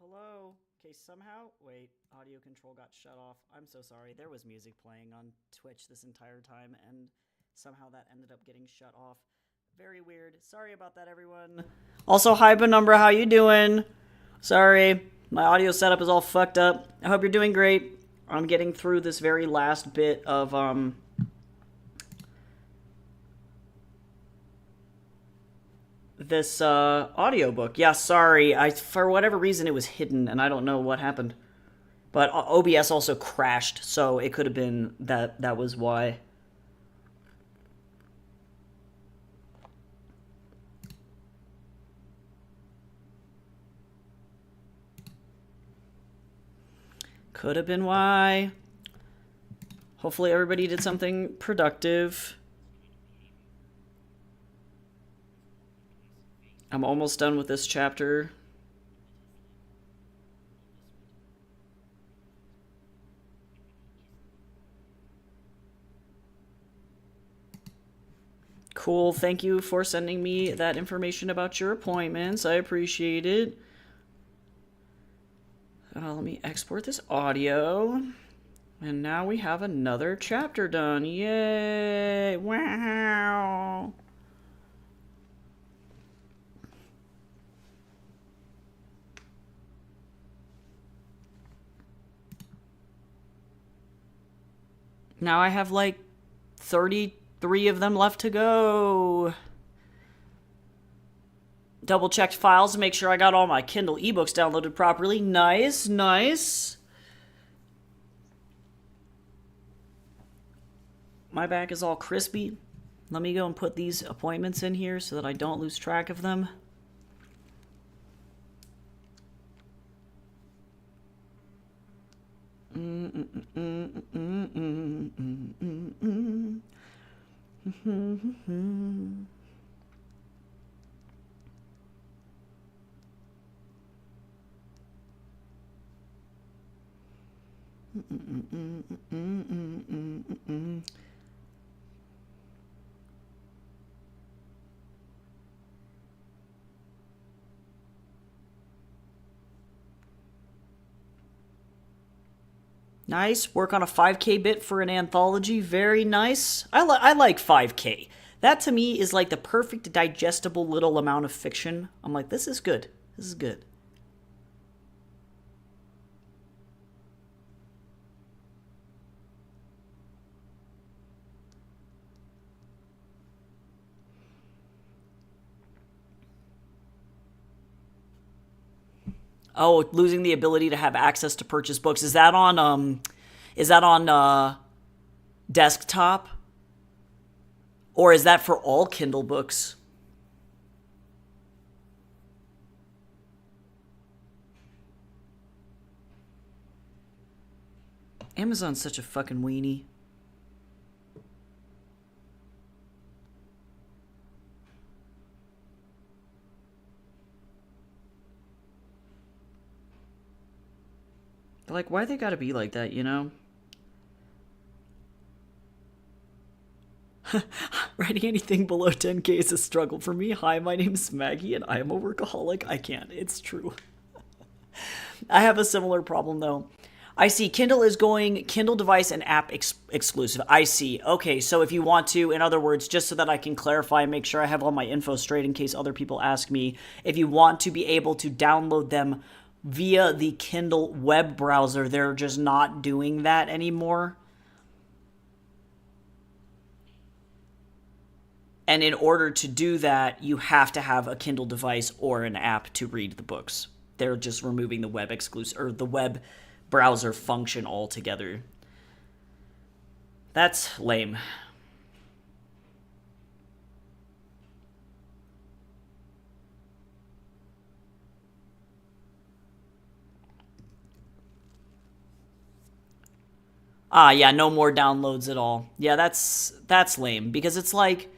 Hello. Okay, somehow, wait, audio control got shut off. I'm so sorry. There was music playing on Twitch this entire time, and somehow that ended up getting shut off. Very weird. Sorry about that, everyone. Also, hi, Penumbra, how you doing? Sorry, my audio setup is all fucked up. I hope you're doing great. I'm getting through this very last bit of, this audiobook. Yeah, sorry. For whatever reason it was hidden and I don't know what happened. But OBS also crashed, so it could have been that was why. Could have been why. Hopefully everybody did something productive. I'm almost done with this chapter. Cool, thank you for sending me that information about your appointments. I appreciate it. Let me export this audio. And now we have another chapter done. Yay! Wow! Now I have like 33 of them left to go. Double checked files to make sure I got all my Kindle ebooks downloaded properly. Nice, nice. My back is all crispy. Let me go and put these appointments in here so that I don't lose track of them. Nice. Work on a 5K bit for an anthology. Very nice. I like 5K. That to me is like the perfect digestible little amount of fiction. I'm like, this is good. This is good. Oh, losing the ability to have access to purchase books. Is that on desktop? Or is that for all Kindle books? Amazon's such a fucking weenie. Like, why they gotta be like that, you know? Writing anything below 10K is a struggle for me. Hi, my name's Maggie, and I am a workaholic. I can't. It's true. I have a similar problem, though. I see Kindle is going Kindle device and app exclusive. I see. Okay, so if you want to, in other words, just so that I can clarify and make sure I have all my info straight in case other people ask me, if you want to be able to download them via the Kindle web browser, they're just not doing that anymore. And in order to do that, you have to have a Kindle device or an app to read the books. They're just removing the web exclusive or the web browser function altogether. That's lame. Ah, yeah, no more downloads at all. Yeah, that's lame because it's like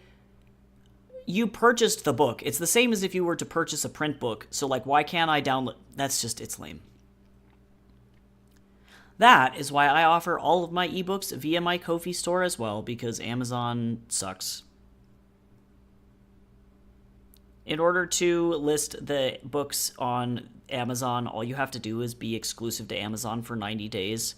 you purchased the book. It's the same as if you were to purchase a print book. So like why can't I download? It's lame. That is why I offer all of my ebooks via my Ko-fi store as well because Amazon sucks. In order to list the books on Amazon, all you have to do is be exclusive to Amazon for 90 days.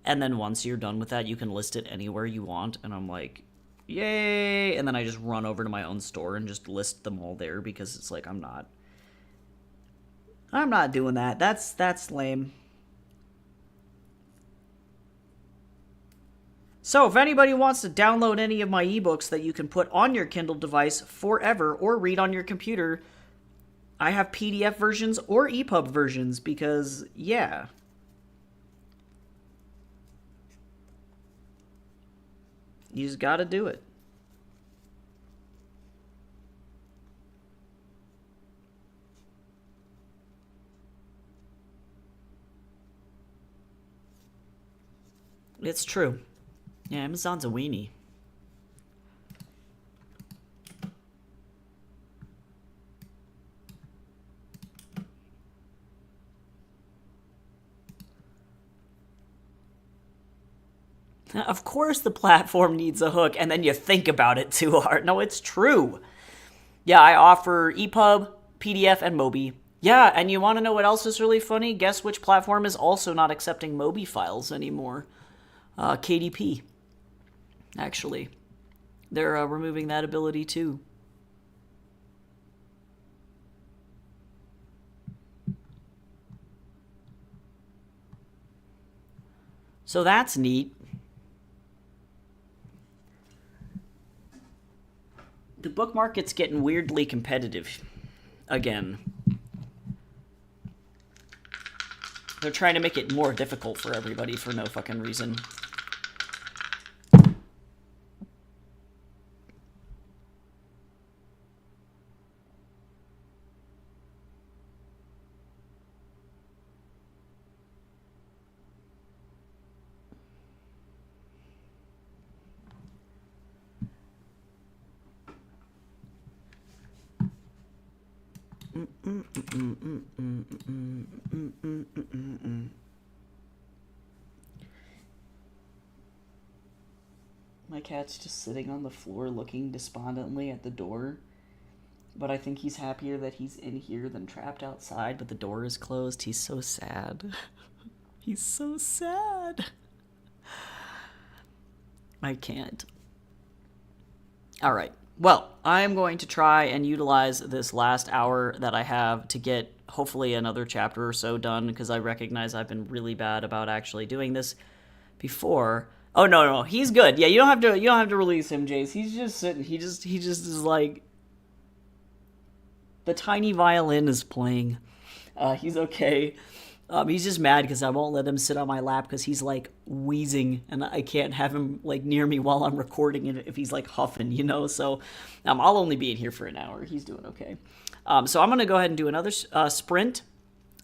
And then once you're done with that, you can list it anywhere you want. And I'm like, yay. And then I just run over to my own store and just list them all there because it's like, I'm not doing that. That's lame. So if anybody wants to download any of my ebooks that you can put on your Kindle device forever or read on your computer, I have PDF versions or EPUB versions because, yeah. You just gotta do it. It's true. Yeah, Amazon's a weenie. Of course the platform needs a hook, and then you think about it too hard. No, it's true. Yeah, I offer EPUB, PDF, and Mobi. Yeah, and you want to know what else is really funny? Guess which platform is also not accepting Mobi files anymore? KDP, actually. They're removing that ability too. So that's neat. The book market's getting weirdly competitive again. They're trying to make it more difficult for everybody for no fucking reason. My cat's just sitting on the floor looking despondently at the door. But I think he's happier that he's in here than trapped outside, but the door is closed. He's so sad. He's so sad. I can't. All right. Well, I am going to try and utilize this last hour that I have to get hopefully another chapter or so done because I recognize I've been really bad about actually doing this before. Oh no, he's good. Yeah, you don't have to release him, Jace. He's just sitting. He just is like the tiny violin is playing. He's okay. He's just mad because I won't let him sit on my lap because he's like wheezing and I can't have him like near me while I'm recording it if he's like huffing, you know. So I'll only be in here for an hour. He's doing okay. So I'm gonna go ahead and do another sprint,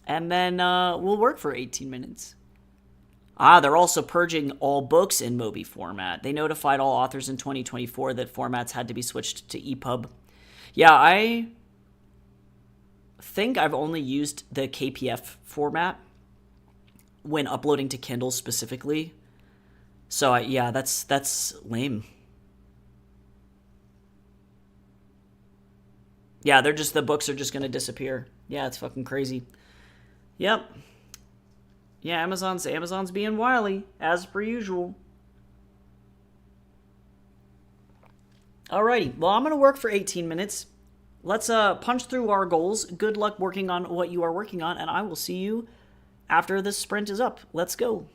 and then we'll work for 18 minutes. They're also purging all books in Mobi format. They notified all authors in 2024 that formats had to be switched to EPUB. Yeah, I think I've only used the KPF format when uploading to Kindle specifically. So yeah, that's lame. Yeah, the books are just gonna disappear. Yeah, it's fucking crazy. Yep. Yeah, Amazon's being wily as per usual. Alrighty, well I'm gonna work for 18 minutes. Let's punch through our goals. Good luck working on what you are working on, and I will see you after this sprint is up. Let's go.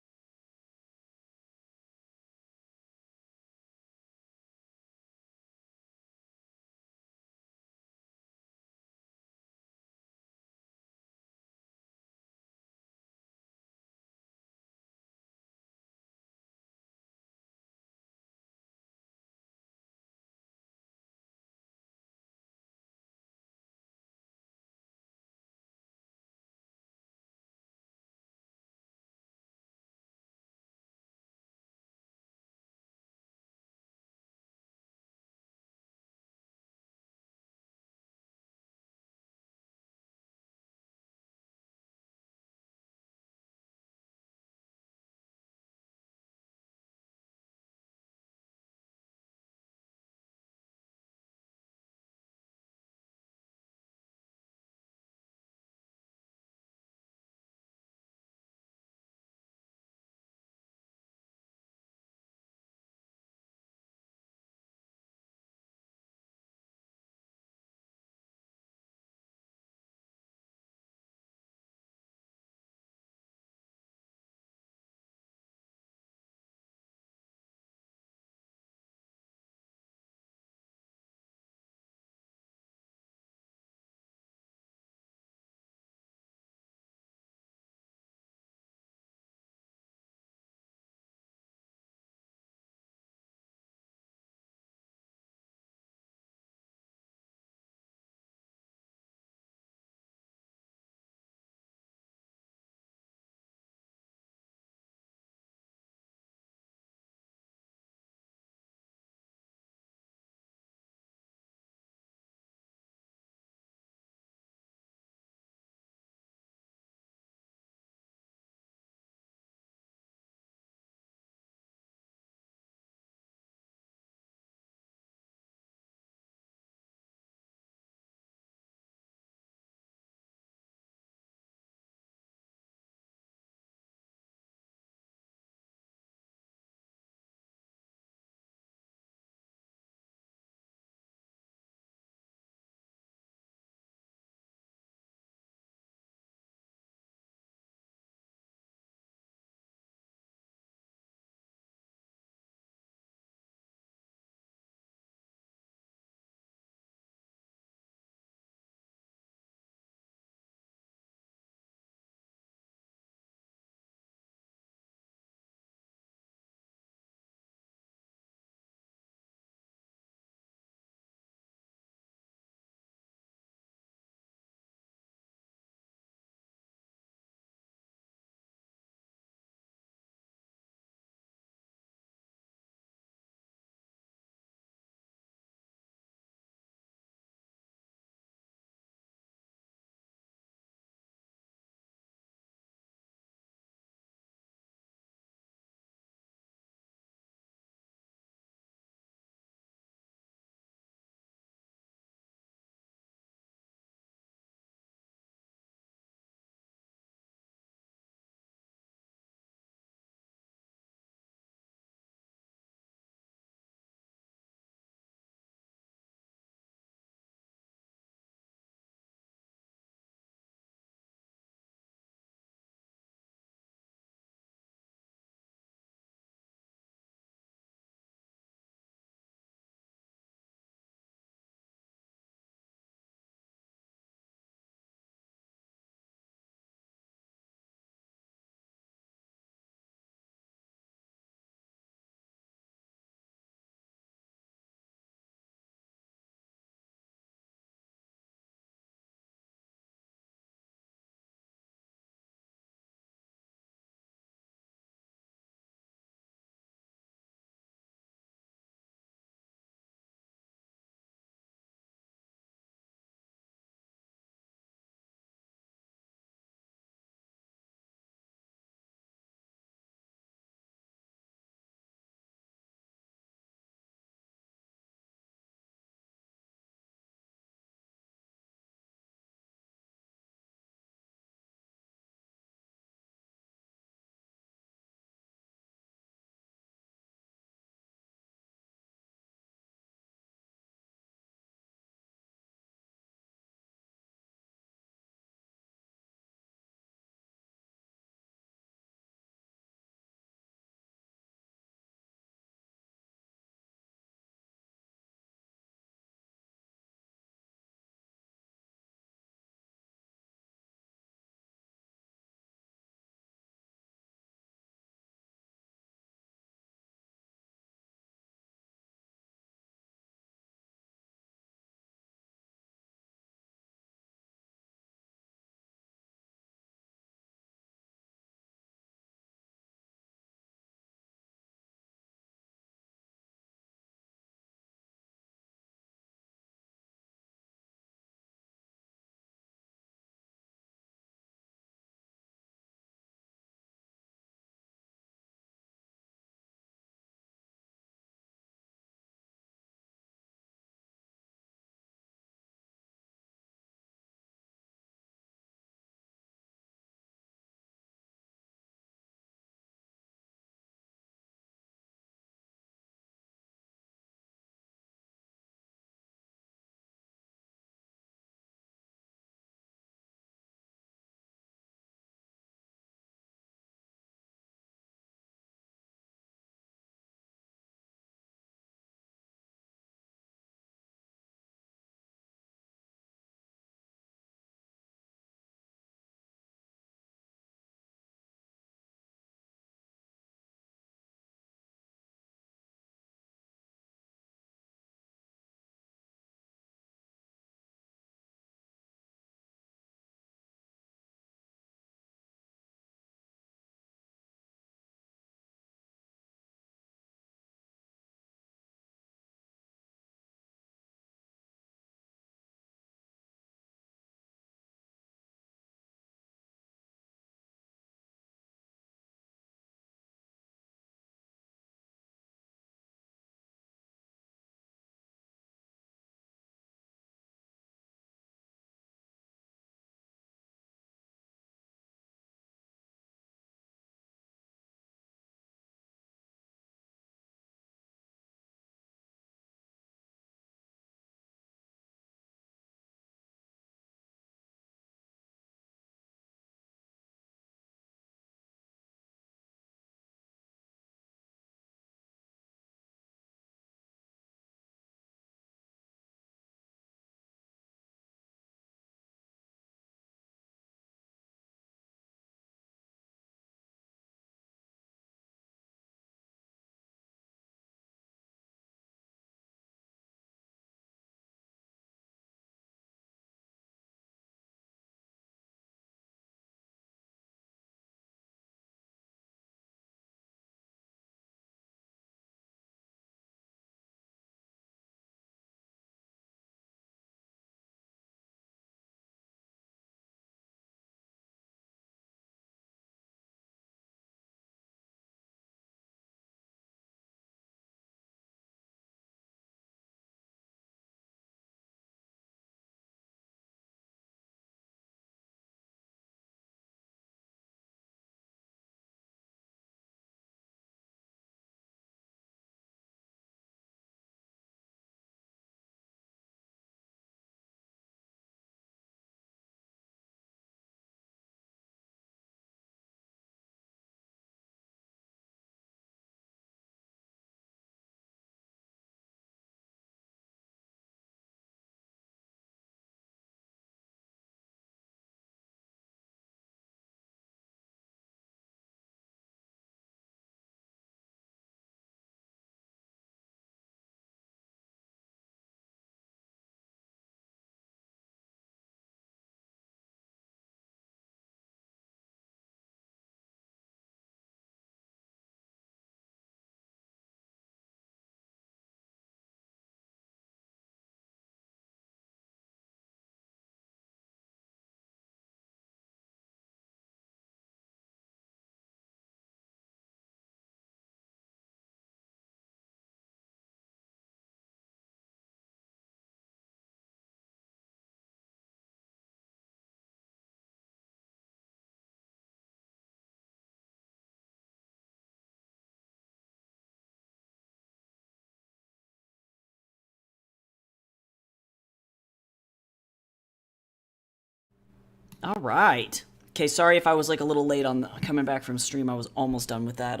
All right. Okay, sorry if I was like a little late on coming back from stream. I was almost done with that,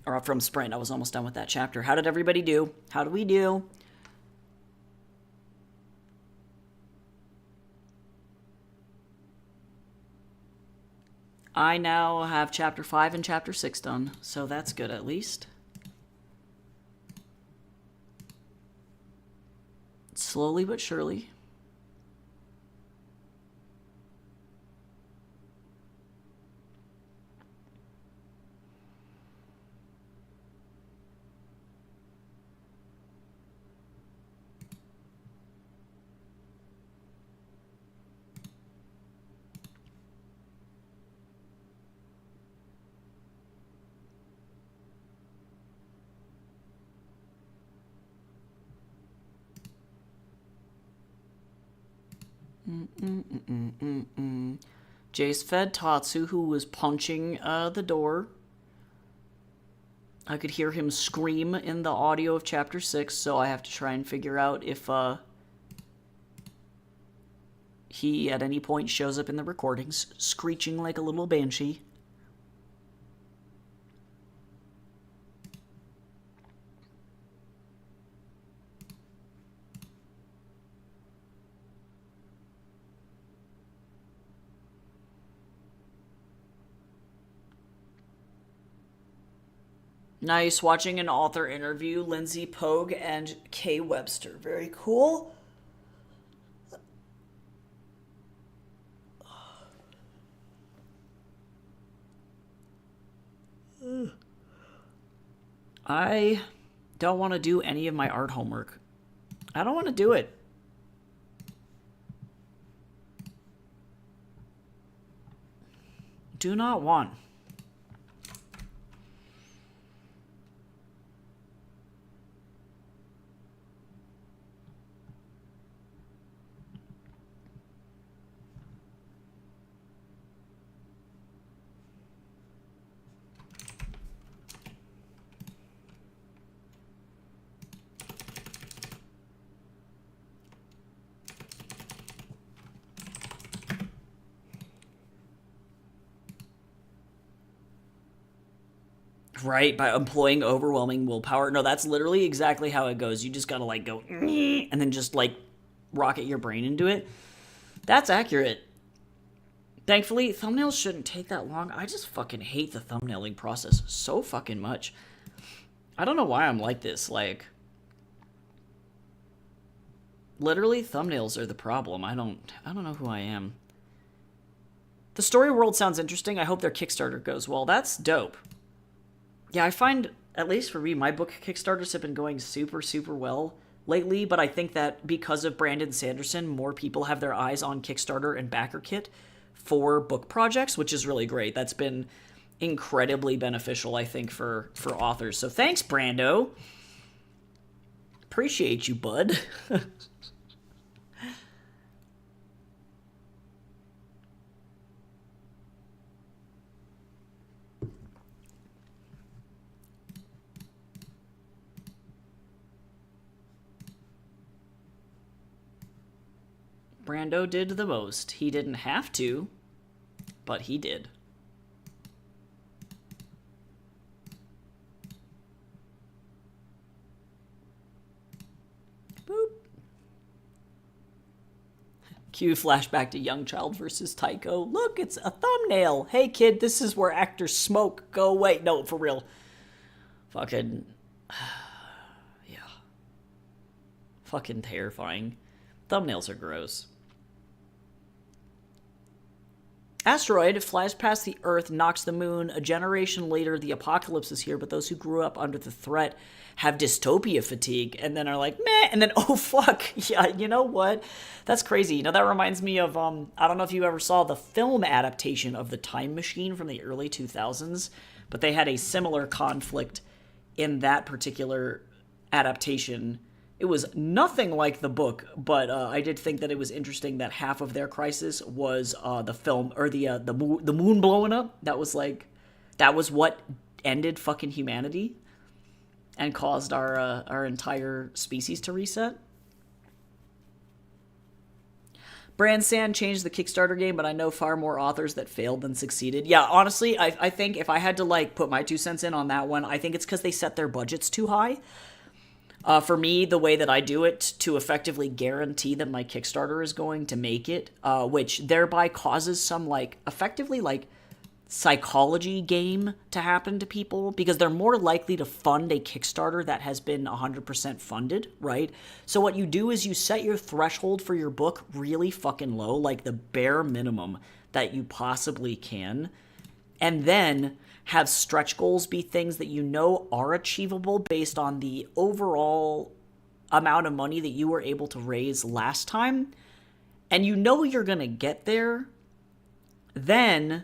or from Sprint. I was almost done with that chapter. How did everybody do? How did we do? I now have chapter 5 and chapter 6 done, so that's good at least. Slowly but surely. Jace fed Tatsu, who was punching the door. I could hear him scream in the audio of chapter 6, so I have to try and figure out if he at any point shows up in the recordings, screeching like a little banshee. Nice. Watching an author interview, Lindsay Pogue and Kay Webster. Very cool. I don't want to do any of my art homework. I don't want to do it. Do not want. Right, by employing overwhelming willpower. No, that's literally exactly how it goes. You just gotta like go and then just like rocket your brain into it. That's accurate. Thankfully, thumbnails shouldn't take that long. I just fucking hate the thumbnailing process so fucking much. I don't know why I'm like this. Like, literally, thumbnails are the problem. I don't know who I am. The story world sounds interesting. I hope their Kickstarter goes well. That's dope. Yeah, I find, at least for me, my book Kickstarters have been going super, super well lately, but I think that because of Brandon Sanderson, more people have their eyes on Kickstarter and BackerKit for book projects, which is really great. That's been incredibly beneficial, I think, for authors. So thanks, Brando. Appreciate you, bud. Brando did the most. He didn't have to, but he did. Boop. Cue flashback to Young Child versus Tycho. Look, it's a thumbnail. Hey, kid, this is where actors smoke. Go away. No, for real. Fucking... yeah. Fucking terrifying. Thumbnails are gross. Asteroid flies past the Earth, knocks the moon. A generation later, the apocalypse is here, but those who grew up under the threat have dystopia fatigue and then are like, meh, and then, oh, fuck. Yeah, you know what? That's crazy. You know, that reminds me of, I don't know if you ever saw the film adaptation of The Time Machine from the early 2000s, but they had a similar conflict in that particular adaptation. It was nothing like the book, but I did think that it was interesting that half of their crisis was the film, or the moon blowing up. That was what ended fucking humanity and caused our entire species to reset. Brand Sand changed the Kickstarter game, but I know far more authors that failed than succeeded. Yeah, honestly, I think if I had to like put my 2 cents in on that one, I think it's because they set their budgets too high. For me, the way that I do it to effectively guarantee that my Kickstarter is going to make it, which thereby causes some like effectively like psychology game to happen to people because they're more likely to fund a Kickstarter that has been 100% funded, right? So what you do is you set your threshold for your book really fucking low, like the bare minimum that you possibly can, and then have stretch goals be things that you know are achievable based on the overall amount of money that you were able to raise last time, and you know you're going to get there. Then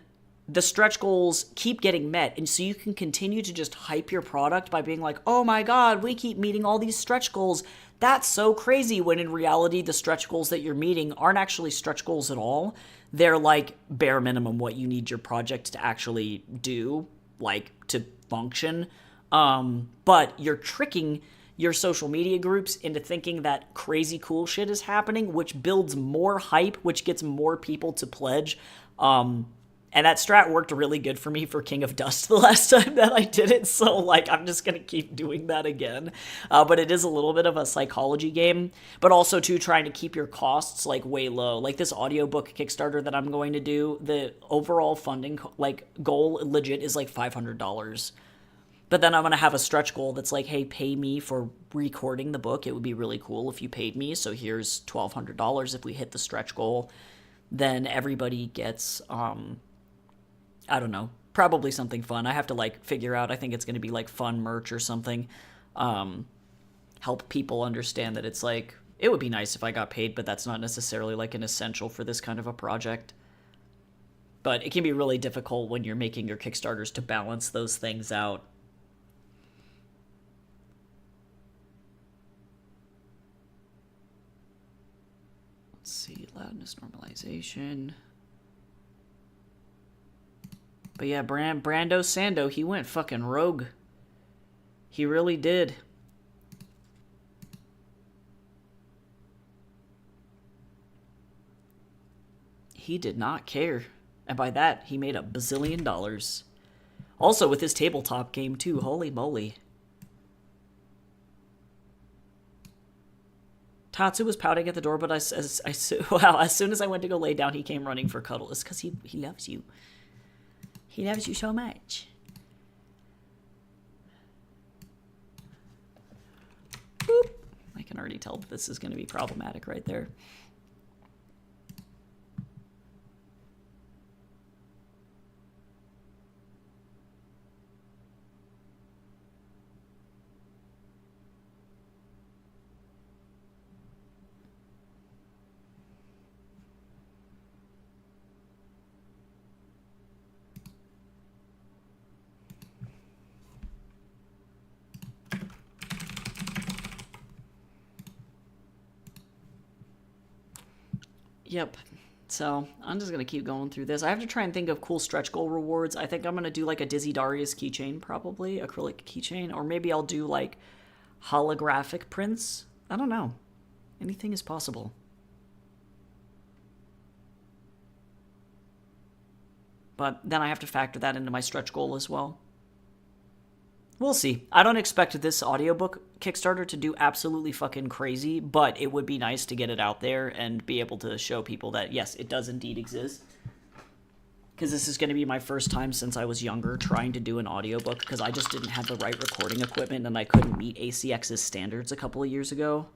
the stretch goals keep getting met, and so you can continue to just hype your product by being like, oh my god, we keep meeting all these stretch goals. That's so crazy, when in reality the stretch goals that you're meeting aren't actually stretch goals at all. They're like bare minimum what you need your project to actually do, like to function. But you're tricking your social media groups into thinking that crazy cool shit is happening, which builds more hype, which gets more people to pledge. And that strat worked really good for me for King of Dust the last time that I did it, so like I'm just gonna keep doing that again. But it is a little bit of a psychology game, but also too trying to keep your costs like way low. Like this audiobook Kickstarter that I'm going to do, the overall funding like goal legit is like $500. But then I'm gonna have a stretch goal that's like, hey, pay me for recording the book. It would be really cool if you paid me. So here's $1,200 if we hit the stretch goal. Then everybody gets I don't know, probably something fun. I have to like figure out, I think it's going to be like fun merch or something. Help people understand that it's like, it would be nice if I got paid, but that's not necessarily like an essential for this kind of a project. But it can be really difficult when you're making your Kickstarters to balance those things out. Let's see, loudness normalization. But yeah, Brando Sando, he went fucking rogue. He really did. He did not care. And by that, he made $1 bazillion. Also with his tabletop game too, holy moly. Tatsu was pouting at the door, but as soon as I went to go lay down, he came running for cuddle. It's because he loves you. He loves you so much. Boop. I can already tell that this is going to be problematic right there. Yep. So I'm just going to keep going through this. I have to try and think of cool stretch goal rewards. I think I'm going to do like a Dizzy Darius keychain, probably. Acrylic keychain. Or maybe I'll do like holographic prints. I don't know. Anything is possible. But then I have to factor that into my stretch goal as well. We'll see. I don't expect this audiobook Kickstarter to do absolutely fucking crazy, but it would be nice to get it out there and be able to show people that, yes, it does indeed exist. Because this is going to be my first time since I was younger trying to do an audiobook, because I just didn't have the right recording equipment and I couldn't meet ACX's standards a couple of years ago.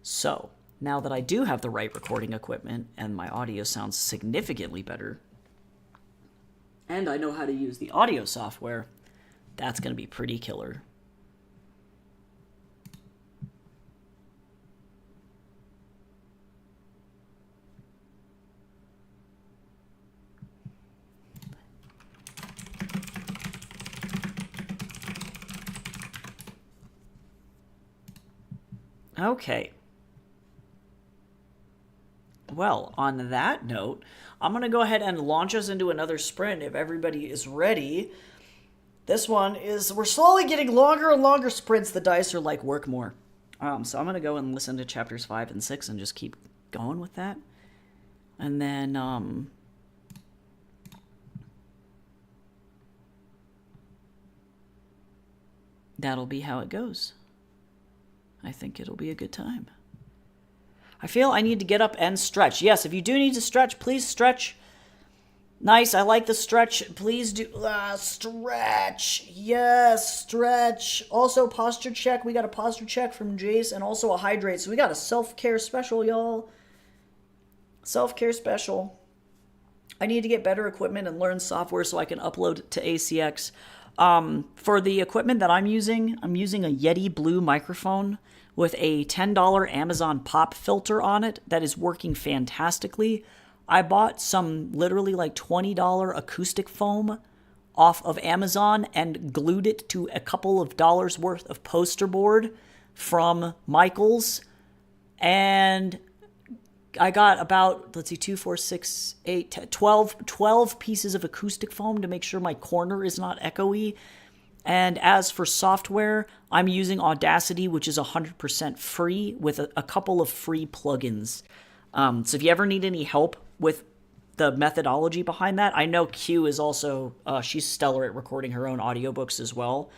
So, now that I do have the right recording equipment and my audio sounds significantly better, and I know how to use the audio software, that's going to be pretty killer. Okay. Well, on that note, I'm going to go ahead and launch us into another sprint if everybody is ready. This one is, we're slowly getting longer and longer sprints. The dice are like, work more. So I'm going to go and listen to chapters 5 and 6 and just keep going with that. And then, that'll be how it goes. I think it'll be a good time. I feel I need to get up and stretch. Yes, if you do need to stretch, please stretch. Nice, I like the stretch. Please do stretch. Yes, stretch. Also, posture check. We got a posture check from Jace and also a hydrate. So we got a self-care special, y'all. Self-care special. I need to get better equipment and learn software so I can upload to ACX. For the equipment that I'm using a Yeti Blue microphone with a $10 Amazon pop filter on it that is working fantastically. I bought some literally like $20 acoustic foam off of Amazon and glued it to a couple of dollars worth of poster board from Michaels. And I got about, 2, 4, 6, 8, 10, 12 pieces of acoustic foam to make sure my corner is not echoey. And as for software, I'm using Audacity, which is 100% free with a couple of free plugins. So if you ever need any help with the methodology behind that, I know Q is also, she's stellar at recording her own audiobooks as well.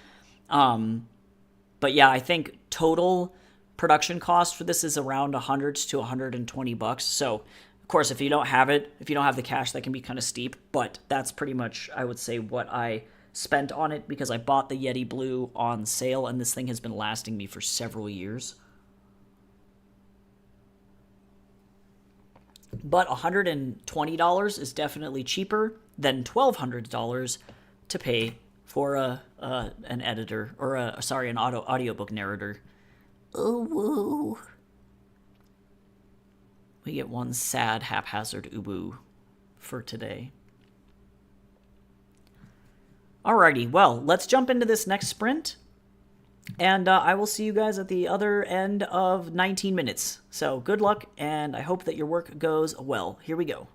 But yeah, I think total production cost for this is around $100 to $120. So, of course, if you don't have it, if you don't have the cash, that can be kind of steep. But that's pretty much, I would say, what I spent on it because I bought the Yeti Blue on sale, and this thing has been lasting me for several years. But $120 is definitely cheaper than $1,200 to pay for an editor or an audiobook narrator. Oh, woo. We get one sad haphazard ubu for today. Alrighty, well, let's jump into this next sprint. And I will see you guys at the other end of 19 minutes. So good luck, and I hope that your work goes well. Here we go.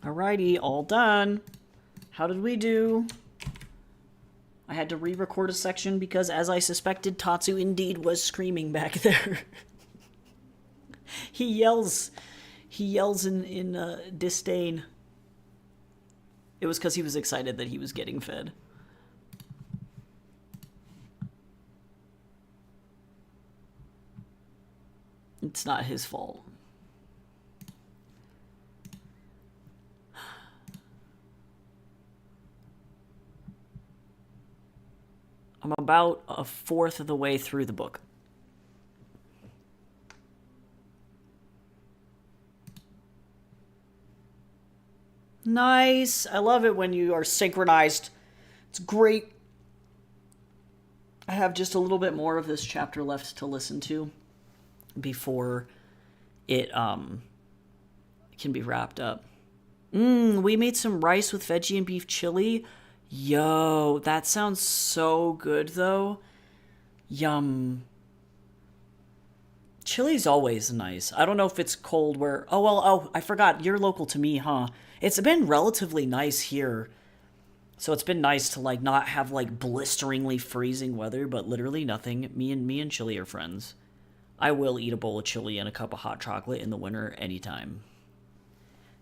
Alrighty, all done. How did we do? I had to re-record a section because, as I suspected, Tatsu indeed was screaming back there. He yells in disdain. It was because he was excited that he was getting fed. It's not his fault. I'm about a fourth of the way through the book. Nice. I love it when you are synchronized. It's great. I have just a little bit more of this chapter left to listen to before it can be wrapped up. We made some rice with veggie and beef chili. Yo, that sounds so good though. Yum. Chili's always nice. I don't know if it's cold where... Oh, I forgot. You're local to me, huh? It's been relatively nice here. So it's been nice to, like, not have, like, blisteringly freezing weather, but literally nothing. Me and chili are friends. I will eat a bowl of chili and a cup of hot chocolate in the winter anytime.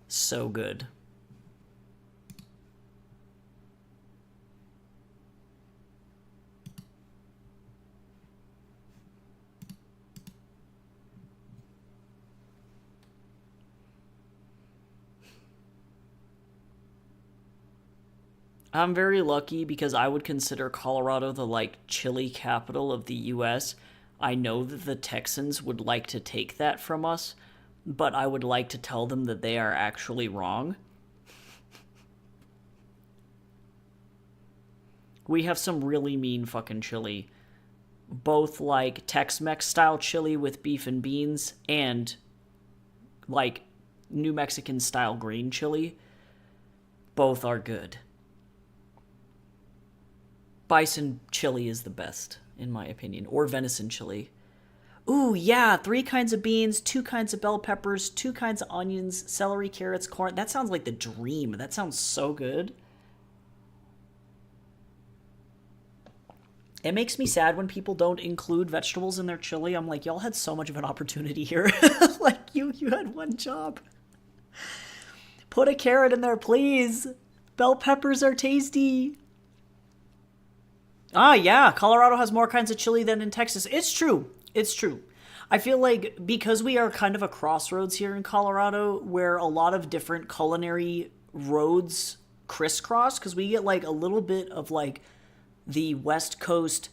So good. I'm very lucky because I would consider Colorado the, like, chili capital of the U.S. I know that the Texans would like to take that from us, but I would like to tell them that they are actually wrong. We have some really mean fucking chili. Both, like, Tex-Mex style chili with beef and beans and, like, New Mexican style green chili. Both are good. Bison chili is the best, in my opinion. Or venison chili. Ooh, yeah, 3 kinds of beans, 2 kinds of bell peppers, 2 kinds of onions, celery, carrots, corn. That sounds like the dream. That sounds so good. It makes me sad when people don't include vegetables in their chili. I'm like, y'all had so much of an opportunity here. Like, you had one job. Put a carrot in there, please. Bell peppers are tasty. Ah, yeah, Colorado has more kinds of chili than in Texas. It's true. It's true. I feel like because we are kind of a crossroads here in Colorado where a lot of different culinary roads crisscross, because we get like a little bit of like the West Coast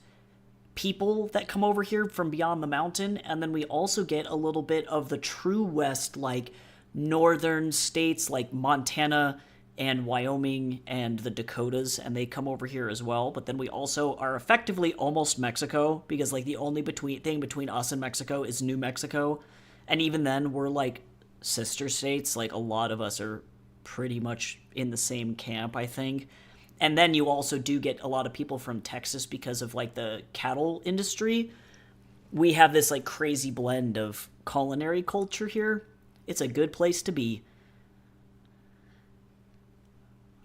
people that come over here from beyond the mountain, and then we also get a little bit of the true West, like northern states like Montana and Wyoming and the Dakotas, and they come over here as well. But then we also are effectively almost Mexico, because like the only thing between us and Mexico is New Mexico, and even then we're like sister states. Like a lot of us are pretty much in the same camp, I think. And then you also do get a lot of people from Texas because of like the cattle industry. We have this like crazy blend of culinary culture here. It's a good place to be.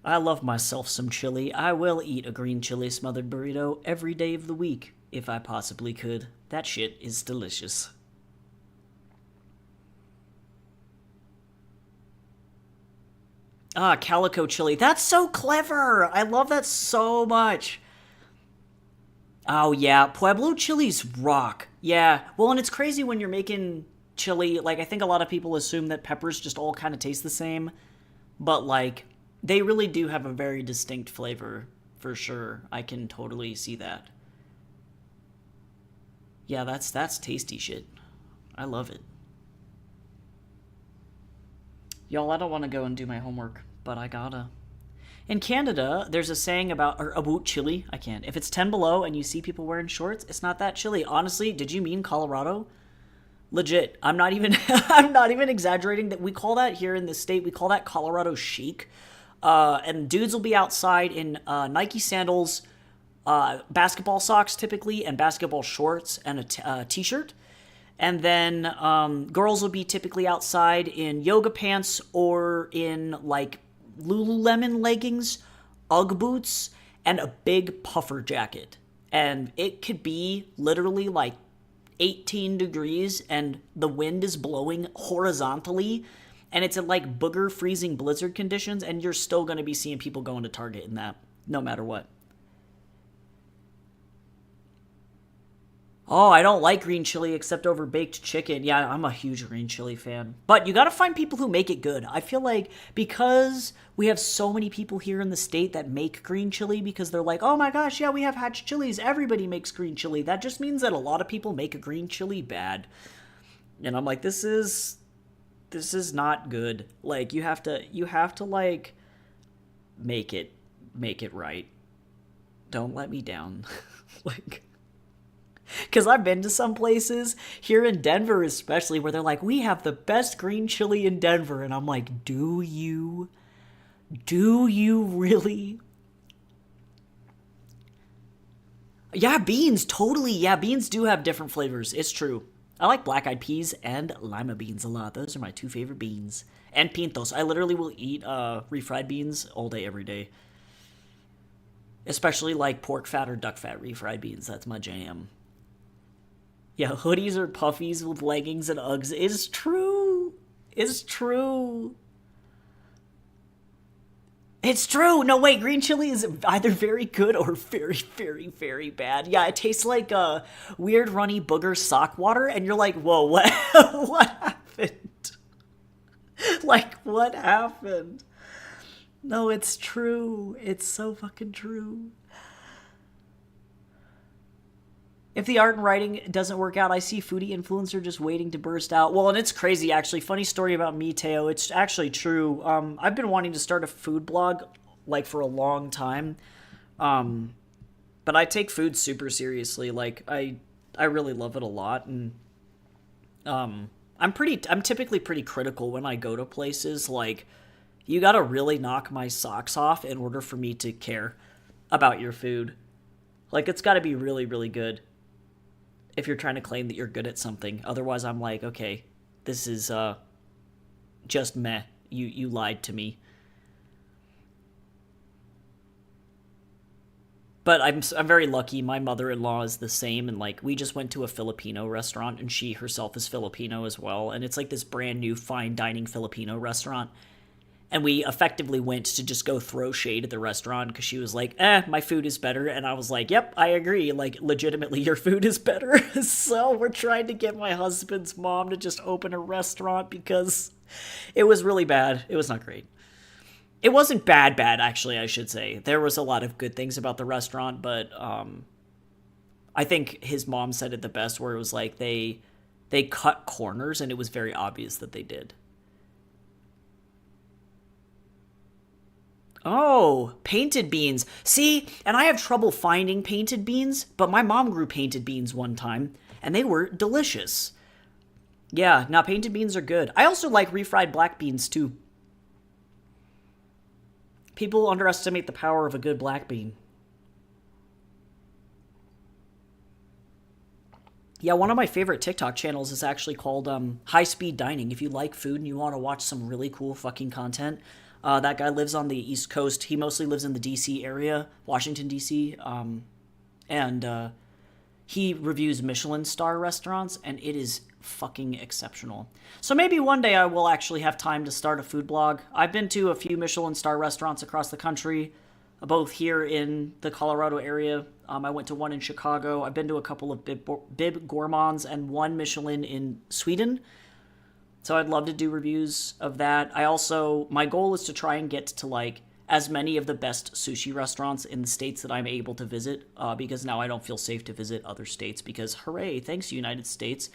I love myself some chili. I will eat a green chili smothered burrito every day of the week, if I possibly could. That shit is delicious. Ah, calico chili. That's so clever! I love that so much. Oh yeah, Pueblo chilies rock. Yeah, well, and it's crazy when you're making chili. Like, I think a lot of people assume that peppers just all kind of taste the same. But, like, they really do have a very distinct flavor, for sure. I can totally see that. Yeah, that's tasty shit. I love it. Y'all, I don't want to go and do my homework, but I gotta. In Canada, there's a saying about chili. I can't. If it's 10 below and you see people wearing shorts, it's not that chilly. Honestly, did you mean Colorado? Legit. I'm not even I'm not even exaggerating. That we call that here in the state, we call that Colorado chic. And dudes will be outside in Nike sandals, basketball socks typically, and basketball shorts and a t-shirt. And then girls will be typically outside in yoga pants or in like Lululemon leggings, Ugg boots, and a big puffer jacket. And it could be literally like 18 degrees and the wind is blowing horizontally and it's in like booger freezing blizzard conditions, and you're still going to be seeing people going to Target in that no matter what. Oh, I don't like green chili except over baked chicken. Yeah, I'm a huge green chili fan. But you gotta find people who make it good. I feel like because we have so many people here in the state that make green chili because they're like, oh my gosh, yeah, we have Hatch chilies. Everybody makes green chili. That just means that a lot of people make a green chili bad. And I'm like, this is not good. Like you have to like make it right. Don't let me down. Like, because I've been to some places, here in Denver especially, where they're like, we have the best green chili in Denver. And I'm like, do you? Do you really? Yeah, beans, totally. Yeah, beans do have different flavors. It's true. I like black-eyed peas and lima beans a lot. Those are my two favorite beans. And pintos. I literally will eat refried beans all day, every day. Especially like pork fat or duck fat refried beans. That's my jam. Yeah, hoodies or puffies with leggings and Uggs is true. It's true. It's true. No, wait, green chili is either very good or very, very, very bad. Yeah, it tastes like weird runny booger sock water, and you're like, whoa, what, what happened? Like, what happened? No, it's true. It's so fucking true. If the art and writing doesn't work out, I see foodie influencer just waiting to burst out. Well, and it's crazy, actually. Funny story about me, Teo. It's actually true. I've been wanting to start a food blog, like, for a long time. But I take food super seriously. Like, I really love it a lot. And I'm typically pretty critical when I go to places. Like, you gotta really knock my socks off in order for me to care about your food. Like, it's gotta be really, really good if you're trying to claim that you're good at something. Otherwise, I'm like, okay, this is just meh. You lied to me. But I'm very lucky. My mother-in-law is the same, and like we just went to a Filipino restaurant, and she herself is Filipino as well, and it's like this brand new fine dining Filipino restaurant. And we effectively went to just go throw shade at the restaurant because she was like, my food is better. And I was like, yep, I agree. Like, legitimately, your food is better. So we're trying to get my husband's mom to just open a restaurant because it was really bad. It was not great. It wasn't bad, actually, I should say. There was a lot of good things about the restaurant, but I think his mom said it the best, where it was like they cut corners, and it was very obvious that they did. Oh, painted beans. See, and I have trouble finding painted beans, but my mom grew painted beans one time, and they were delicious. Yeah, now painted beans are good. I also like refried black beans, too. People underestimate the power of a good black bean. Yeah, one of my favorite TikTok channels is actually called High Speed Dining. If you like food and you want to watch some really cool fucking content, that guy lives on the East Coast. He mostly lives in the D.C. area, Washington, D.C., and he reviews Michelin star restaurants, and it is fucking exceptional. So maybe one day I will actually have time to start a food blog. I've been to a few Michelin star restaurants across the country, both here in the Colorado area. I went to one in Chicago. I've been to a couple of Bib Gourmands and one Michelin in Sweden. So I'd love to do reviews of that. My goal is to try and get to like as many of the best sushi restaurants in the states that I'm able to visit, because now I don't feel safe to visit other states because hooray, thanks United States.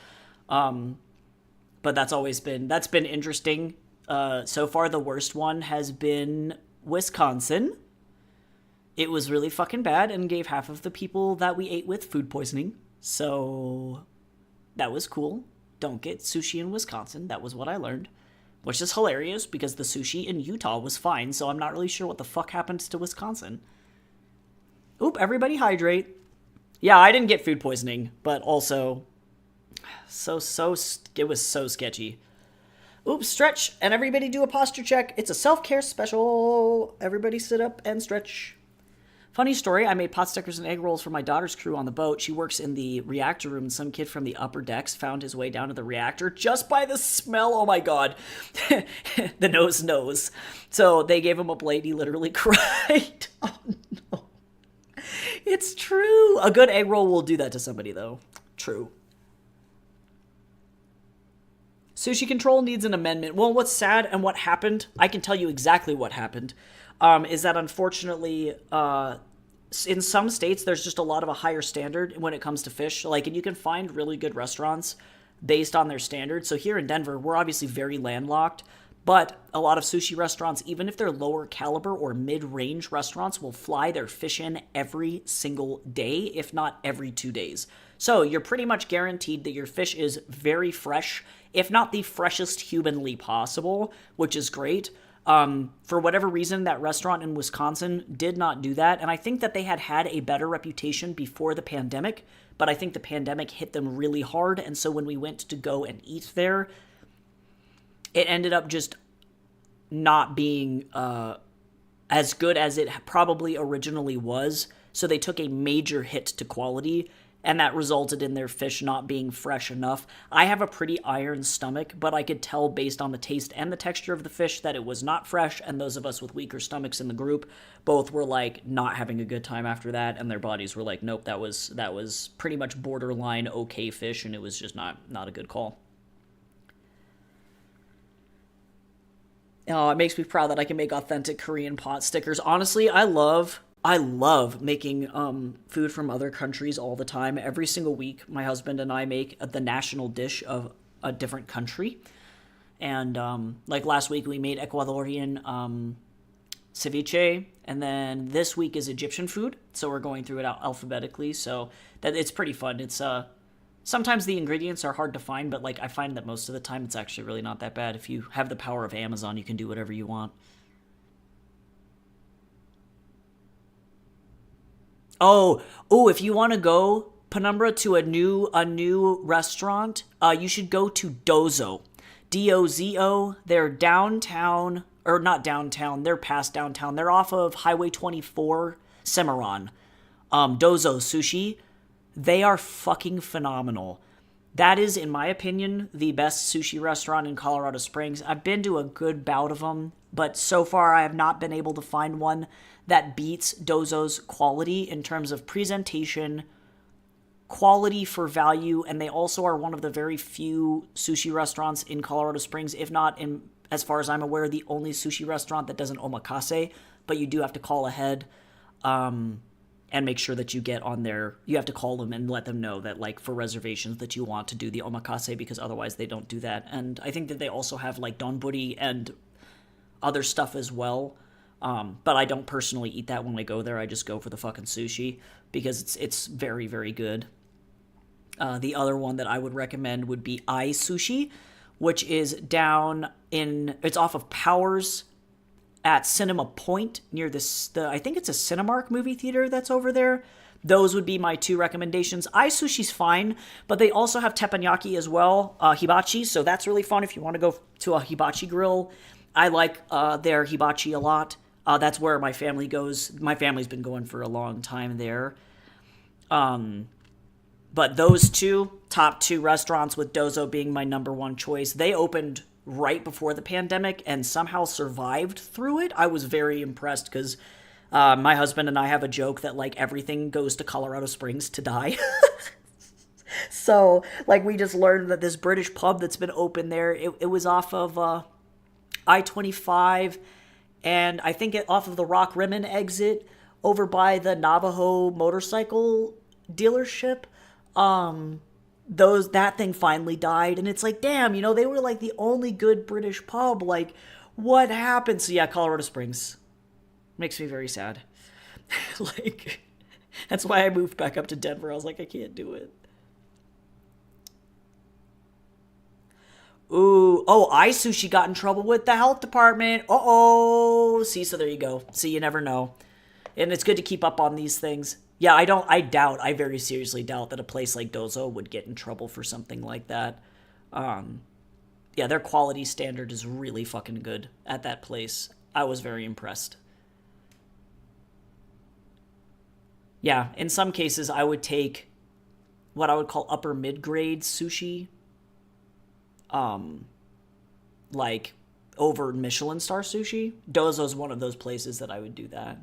But that's been interesting. So far the worst one has been Wisconsin. It was really fucking bad and gave half of the people that we ate with food poisoning. So that was cool. Don't get sushi in Wisconsin. That was what I learned. Which is hilarious because the sushi in Utah was fine, so I'm not really sure what the fuck happened to Wisconsin. Oop, everybody hydrate. Yeah, I didn't get food poisoning, but also It was so sketchy. Oops, stretch, and everybody do a posture check. It's a self-care special. Everybody sit up and stretch. Funny story, I made pot stickers and egg rolls for my daughter's crew on the boat. She works in the reactor room, and some kid from the upper decks found his way down to the reactor just by the smell. Oh my god. The nose knows. So they gave him a plate. He literally cried. Oh no. It's true. A good egg roll will do that to somebody, though. True. Sushi control needs an amendment. Well, what's sad and what happened, I can tell you exactly what happened, is that unfortunately, in some states, there's just a lot of a higher standard when it comes to fish. Like, and you can find really good restaurants based on their standards. So here in Denver, we're obviously very landlocked, but a lot of sushi restaurants, even if they're lower caliber or mid-range restaurants, will fly their fish in every single day, if not every 2 days. So you're pretty much guaranteed that your fish is very fresh, if not the freshest humanly possible, which is great. For whatever reason, that restaurant in Wisconsin did not do that, and I think that they had a better reputation before the pandemic, but I think the pandemic hit them really hard, and so when we went to go and eat there, it ended up just not being as good as it probably originally was, so they took a major hit to quality, and that resulted in their fish not being fresh enough. I have a pretty iron stomach, but I could tell based on the taste and the texture of the fish that it was not fresh, and those of us with weaker stomachs in the group both were like not having a good time after that, and their bodies were like, nope, that was pretty much borderline okay fish, and it was just not a good call. Oh, it makes me proud that I can make authentic Korean pot stickers. Honestly, I love making food from other countries all the time. Every single week, my husband and I make the national dish of a different country. And like last week, we made Ecuadorian ceviche, and then this week is Egyptian food. So we're going through it alphabetically. So that it's pretty fun. It's sometimes the ingredients are hard to find, but like I find that most of the time it's actually really not that bad. If you have the power of Amazon, you can do whatever you want. Oh, if you want to go, Penumbra, to a new restaurant, you should go to Dozo. Dozo. They're downtown, or not downtown, they're past downtown. They're off of Highway 24, Cimarron. Dozo Sushi. They are fucking phenomenal. That is, in my opinion, the best sushi restaurant in Colorado Springs. I've been to a good bout of them, but so far I have not been able to find one that beats Dozo's quality in terms of presentation, quality for value, and they also are one of the very few sushi restaurants in Colorado Springs, if not, in, as far as I'm aware, the only sushi restaurant that does an omakase, but you do have to call ahead and make sure that you get on there. You have to call them and let them know that, like, for reservations that you want to do the omakase, because otherwise they don't do that. And I think that they also have, like, donburi and other stuff as well. But I don't personally eat that when I go there. I just go for the fucking sushi because it's very, very good. The other one that I would recommend would be Ai Sushi, which is it's off of Powers at Cinema Point near I think it's a Cinemark movie theater that's over there. Those would be my two recommendations. Ai Sushi's fine, but they also have teppanyaki as well, hibachi, so that's really fun if you want to go to a hibachi grill. I like their hibachi a lot. That's where my family goes. My family's been going for a long time there. But those top two restaurants, with Dozo being my number one choice, they opened right before the pandemic and somehow survived through it. I was very impressed because my husband and I have a joke that, like, everything goes to Colorado Springs to die. So, like, we just learned that this British pub that's been open there, it was off of I-25, and I think off of the Rock Rimmon exit over by the Navajo motorcycle dealership. That thing finally died, and it's like, damn, they were like the only good British pub. Like, what happened? So yeah, Colorado Springs makes me very sad. Like, that's why I moved back up to Denver. I was like, I can't do it. Ooh, Ai Sushi got in trouble with the health department. See, so there you go. See, you never know. And it's good to keep up on these things. Yeah, I very seriously doubt that a place like Dozo would get in trouble for something like that. Um, yeah, their quality standard is really fucking good at that place. I was very impressed. Yeah, in some cases, I would take what I would call upper mid grade sushi, um, like over Michelin star sushi. Dozo's one of those places that I would do that.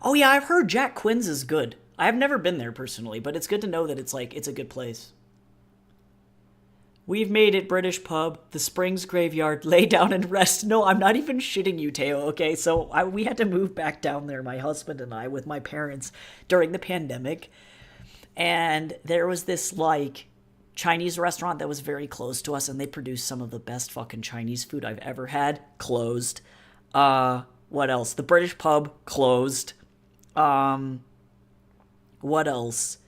Oh yeah, I've heard Jack Quinn's is good. I've never been there personally, but it's good to know that it's a good place. We've made it, British pub, the Springs graveyard, lay down and rest. No, I'm not even shitting you, Teo, okay? So we had to move back down there, my husband and I, with my parents during the pandemic. And there was this, like, Chinese restaurant that was very close to us, and they produced some of the best fucking Chinese food I've ever had. Closed. What else? The British pub, closed. Um, what else?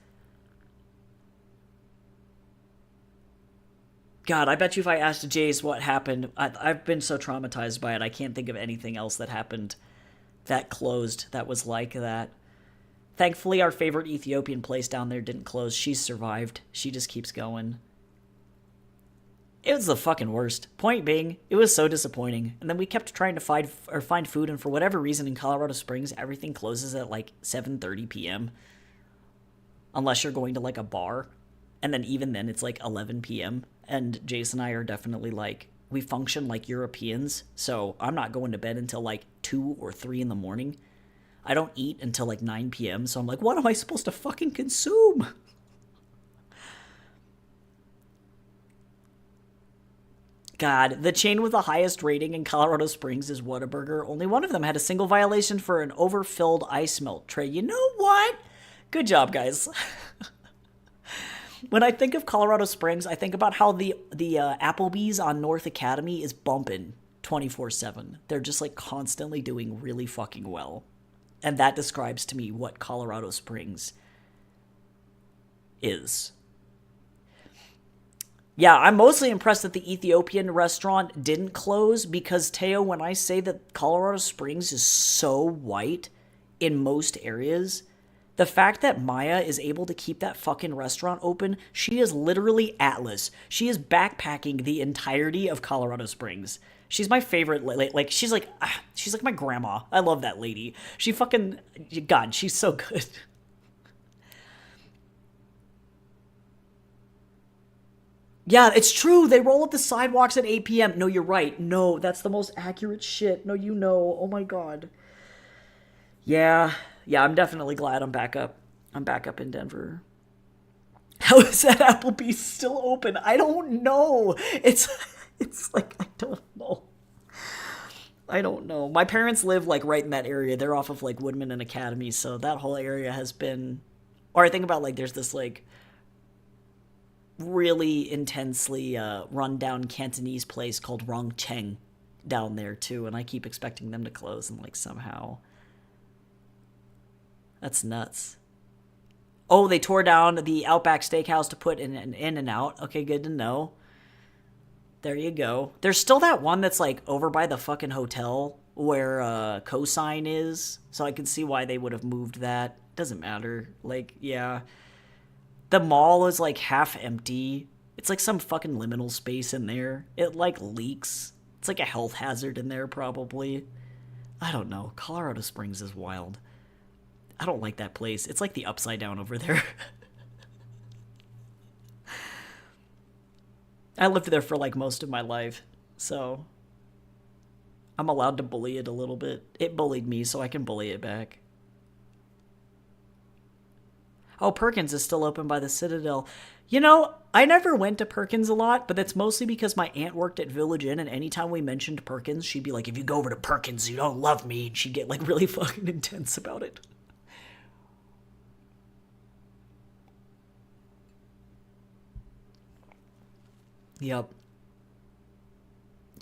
God, I bet you if I asked Jace what happened, I've been so traumatized by it, I can't think of anything else that happened that closed that was like that. Thankfully, our favorite Ethiopian place down there didn't close. She's survived. She just keeps going. It was the fucking worst. Point being, it was so disappointing. And then we kept trying to find food, and for whatever reason in Colorado Springs, everything closes at like 7:30 p.m. Unless you're going to like a bar. And then even then, it's like 11 p.m. And Jason and I are definitely like, we function like Europeans. So I'm not going to bed until like 2 or 3 in the morning. I don't eat until like 9 p.m. So I'm like, what am I supposed to fucking consume? God, the chain with the highest rating in Colorado Springs is Whataburger. Only one of them had a single violation for an overfilled ice melt tray. You know what? Good job, guys. When I think of Colorado Springs, I think about how the Applebee's on North Academy is bumping 24/7. They're just like constantly doing really fucking well. And that describes to me what Colorado Springs is. Yeah, I'm mostly impressed that the Ethiopian restaurant didn't close because, Teo, when I say that Colorado Springs is so white in most areas, the fact that Maya is able to keep that fucking restaurant open, she is literally Atlas. She is backpacking the entirety of Colorado Springs. She's my favorite. Like she's like my grandma. I love that lady. She fucking God. She's so good. Yeah, it's true. They roll up the sidewalks at 8 p.m. No, you're right. No, that's the most accurate shit. No, you know. Oh my god. Yeah, yeah. I'm definitely glad I'm back up. I'm back up in Denver. How is that Applebee's still open? I don't know. It's like I don't know. I don't know. My parents live like right in that area. They're off of like Woodman and Academy, so that whole area has been. Or I think about like there's this like really intensely run down Cantonese place called Rong Cheng down there too, and I keep expecting them to close and like somehow. That's nuts. Oh, they tore down the Outback Steakhouse to put in an In-N-Out. Okay, good to know. There you go. There's still that one that's like over by the fucking hotel where Cosign is, so I can see why they would have moved that. Doesn't matter. Like, yeah. The mall is like half empty. It's like some fucking liminal space in there. It like leaks. It's like a health hazard in there probably. I don't know. Colorado Springs is wild. I don't like that place. It's like the Upside Down over there. I lived there for like most of my life, so I'm allowed to bully it a little bit. It bullied me, so I can bully it back. Oh, Perkins is still open by the Citadel. You know, I never went to Perkins a lot, but that's mostly because my aunt worked at Village Inn, and anytime we mentioned Perkins, she'd be like, if you go over to Perkins, you don't love me, and she'd get like really fucking intense about it. Yep.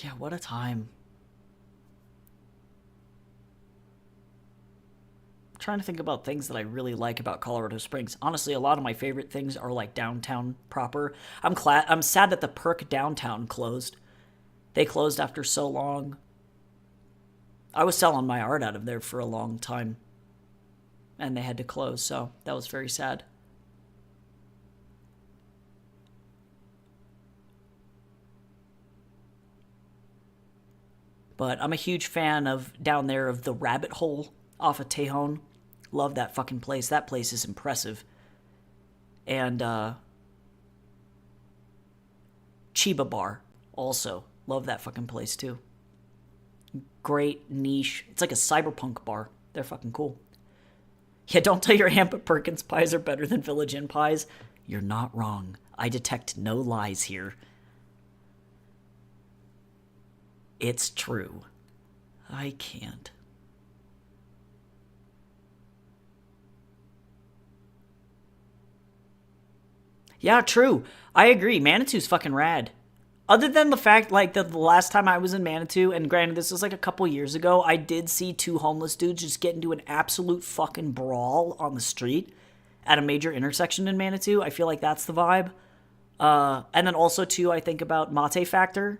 Yeah, what a time. Trying to think about things that I really like about Colorado Springs. Honestly, a lot of my favorite things are like downtown proper. I'm sad that the Perk downtown closed. They closed after so long. I was selling my art out of there for a long time. and they had to close, so that was very sad. But I'm a huge fan of down there of the Rabbit Hole off of Tejon. Love that fucking place. That place is impressive. And Chiba Bar also. Love that fucking place too. Great niche. It's like a cyberpunk bar. They're fucking cool. Yeah, don't tell your aunt but Perkins pies are better than Village Inn pies. You're not wrong. I detect no lies here. It's true. I can't. Yeah, true. I agree. Manitou's fucking rad. Other than the fact, like, the last time I was in Manitou, and granted, this was like a couple years ago, I did see two homeless dudes just get into an absolute fucking brawl on the street at a major intersection in Manitou. I feel like that's the vibe. And then also, too, I think about Mate Factor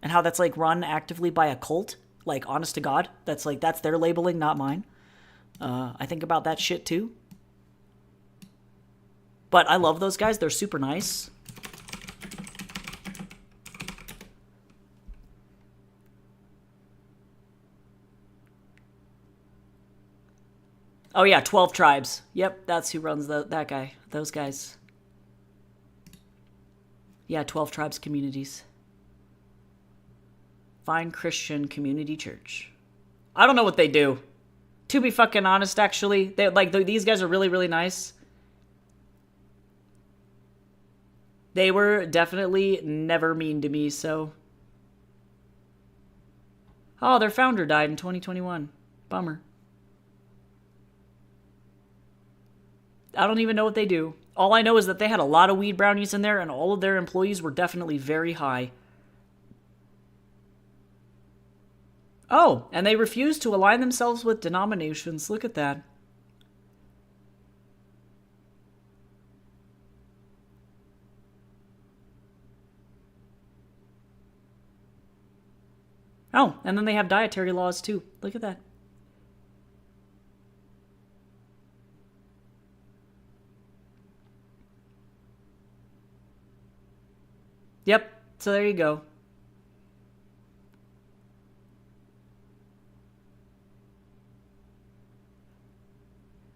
and how that's, like, run actively by a cult. Like, honest to God. That's, like, that's their labeling, not mine. I think about that shit, too. But I love those guys. They're super nice. Oh, yeah, 12 Tribes. Yep, that's who runs that guy. Those guys. Yeah, 12 Tribes Communities. Fine Christian Community Church. I don't know what they do. To be fucking honest, actually. These guys are really, really nice. They were definitely never mean to me, so... Oh, their founder died in 2021. Bummer. I don't even know what they do. All I know is that they had a lot of weed brownies in there, and all of their employees were definitely very high. Oh, and they refused to align themselves with denominations. Look at that. Oh, and then they have dietary laws too. Look at that. Yep, so there you go.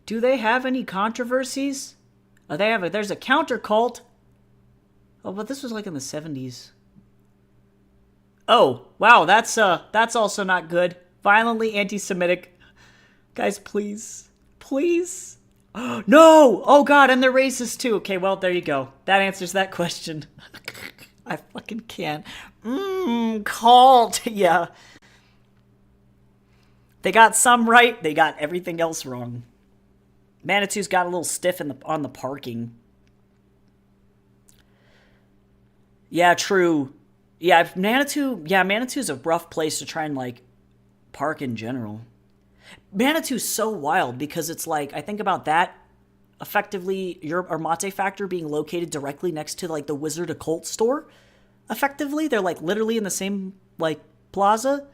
Do they have any controversies? Oh, there's a counter cult. Oh, but this was like in the 70s. Oh, wow, that's also not good. Violently anti-Semitic. Guys, please. Please. No! Oh, God, and they're racist, too. Okay, well, there you go. That answers that question. I fucking can't. Cult. Yeah. They got some right. They got everything else wrong. Manitou's got a little stiff on the parking. Yeah, true. Yeah, Manitou's a rough place to try and, like, park in general. Manitou's so wild because it's like, I think about that, effectively, or Mate Factor being located directly next to, like, the Wizard Occult store. Effectively, they're, like, literally in the same, like, plaza.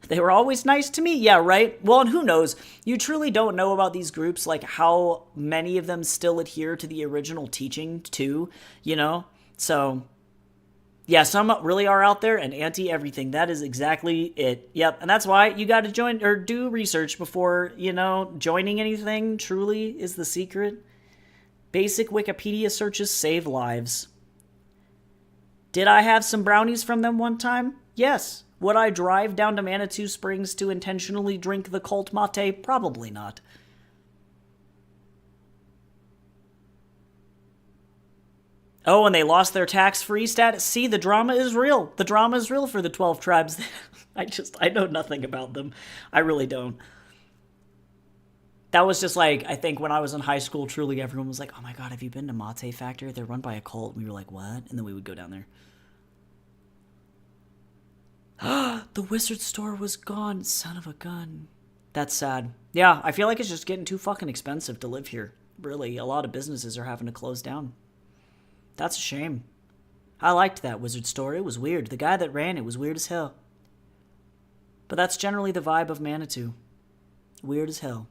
They were always nice to me. Yeah, right? Well, and who knows? You truly don't know about these groups, like, how many of them still adhere to the original teaching, too, you know? So... yeah, some really are out there and anti-everything. That is exactly it. Yep, and that's why you got to join or do research before, joining anything truly is the secret. Basic Wikipedia searches save lives. Did I have some brownies from them one time? Yes. Would I drive down to Manitou Springs to intentionally drink the cult mate? Probably not. Oh, and they lost their tax-free status. See, the drama is real. The drama is real for the 12 tribes. I know nothing about them. I really don't. That was just like, I think when I was in high school, truly everyone was like, oh my God, have you been to Mate Factor? They're run by a cult. And we were like, what? And then we would go down there. The wizard store was gone. Son of a gun. That's sad. Yeah, I feel like it's just getting too fucking expensive to live here. Really, a lot of businesses are having to close down. That's a shame. I liked that wizard store. It was weird. The guy that ran it was weird as hell. But that's generally the vibe of Manitou. Weird as hell.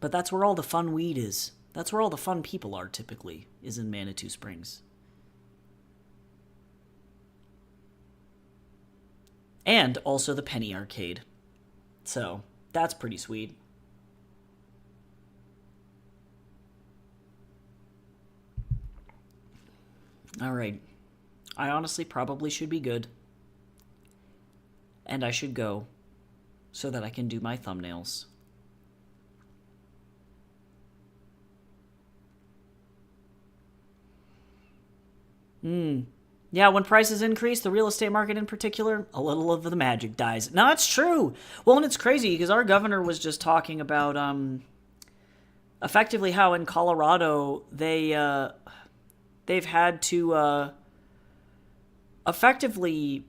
But that's where all the fun weed is. That's where all the fun people are, typically, is in Manitou Springs. And also the Penny Arcade. So, that's pretty sweet. Alright. I honestly probably should be good. And I should go so that I can do my thumbnails. Yeah, when prices increase, the real estate market in particular, a little of the magic dies. No, it's true. Well, and it's crazy because our governor was just talking about effectively how in Colorado they've had to effectively,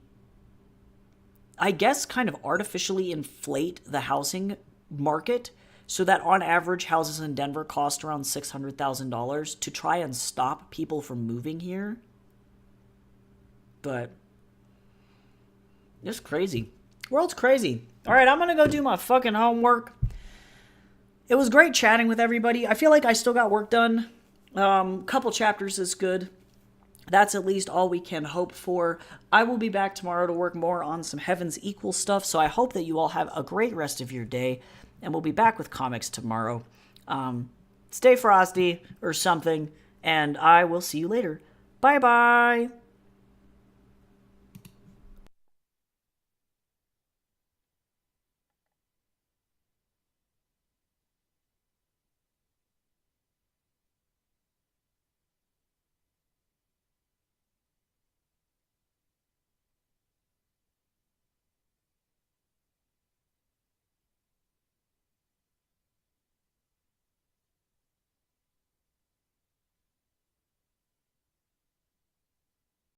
I guess, kind of artificially inflate the housing market so that on average houses in Denver cost around $600,000 to try and stop people from moving here. But it's crazy. World's crazy. All right, I'm going to go do my fucking homework. It was great chatting with everybody. I feel like I still got work done. Couple chapters is good. That's at least all we can hope for. I will be back tomorrow to work more on some Heaven's Equal stuff, so I hope that you all have a great rest of your day, and we'll be back with comics tomorrow. Stay frosty or something, and I will see you later. Bye-bye.